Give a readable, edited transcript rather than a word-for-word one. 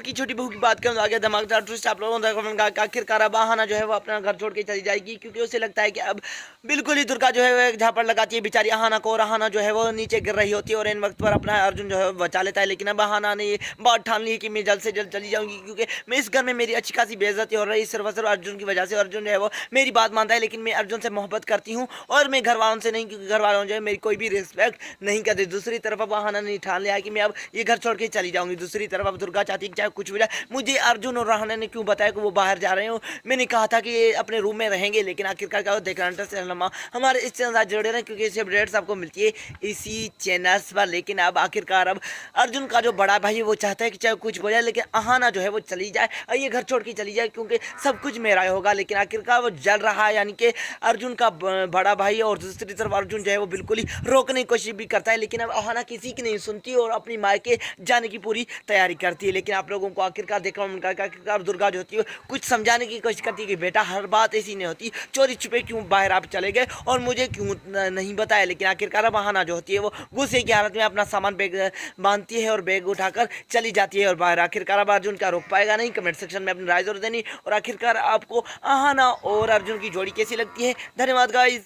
की छोटी बहू की बात करूँ तो आगे धमाकेदार ट्विस्ट आप लोगों ने आखिरकार अब आहाना जो है वो अपना घर छोड़ के चली जाएगी, क्योंकि उसे लगता है कि अब बिल्कुल ही दुर्गा जो है वो एक झापड़ लगाती है बेचारी आहाना को, और आहाना जो है वो नीचे गिर रही होती है और इन वक्त पर अपना अर्जुन जो है वो बचा लेता है। लेकिन अब आहाना ने ये बात ठान ली है कि मैं जल्द से जल्द चली जाऊंगी, क्योंकि मैं इस घर में मेरी अच्छी खासी बेइज्जती हो रही है सिर्फ और सिर्फ अर्जुन की वजह से। अर्जुन जो है वो मेरी बात मानता है, लेकिन मैं अर्जुन से मोहब्बत करती हूँ और मैं घर वालों से नहीं, क्योंकि घर वालों जो है मेरी कोई भी रिस्पेक्ट नहीं करते। दूसरी तरफ अब आहाना ने ठान लिया है कि मैं अब ये घर छोड़ के चली जाऊंगी। दूसरी तरफ अब दुर्गा चाहती है कि चाहे कुछ भी जाए, मुझे अर्जुन और आहाना ने क्यों बताया कि वो बाहर जा रहे हो। मैंने कहा था कि ये अपने रूम में रहेंगे, लेकिन आखिरकार क्या देखना हमारे इस चैनल से जुड़े रहें, क्योंकि इसे अपडेट्स आपको मिलती है इसी चैनल्स पर। लेकिन अब आखिरकार अब अर्जुन का जो बड़ा भाई है वो चाहता है कि चाहे कुछ हो जाए, लेकिन आहाना जो है वो चली जाए और ये घर छोड़ के चली जाए, क्योंकि सब कुछ मेरा होगा। लेकिन आखिरकार वो जल रहा है, यानी कि अर्जुन का बड़ा भाई है, और दूसरी तरफ अर्जुन जो है वो बिल्कुल ही रोकने की कोशिश भी करता है। लेकिन अब आहाना किसी की नहीं सुनती और अपनी माँ के जाने की पूरी तैयारी करती है। लेकिन आप लोगों को आखिरकार देखना उनका आखिरकार दुर्गा जो होती है कुछ समझाने की कोशिश करती है कि बेटा हर बात ऐसी नहीं होती, चोरी छुपे क्यों बाहर आप चले गए और मुझे क्यों नहीं बताया। लेकिन आखिरकार अब आहाना जो होती है वो गुस्से की हालत में अपना सामान बैग बांधती है और बैग उठाकर चली जाती है और बाहर। आखिरकार अब अर्जुन क्या रोक पाएगा नहीं। कमेंट सेक्शन में अपनी राय जरूर देनी। और आखिरकार आपको आहाना और अर्जुन की जोड़ी कैसी लगती है। धन्यवाद गाइस।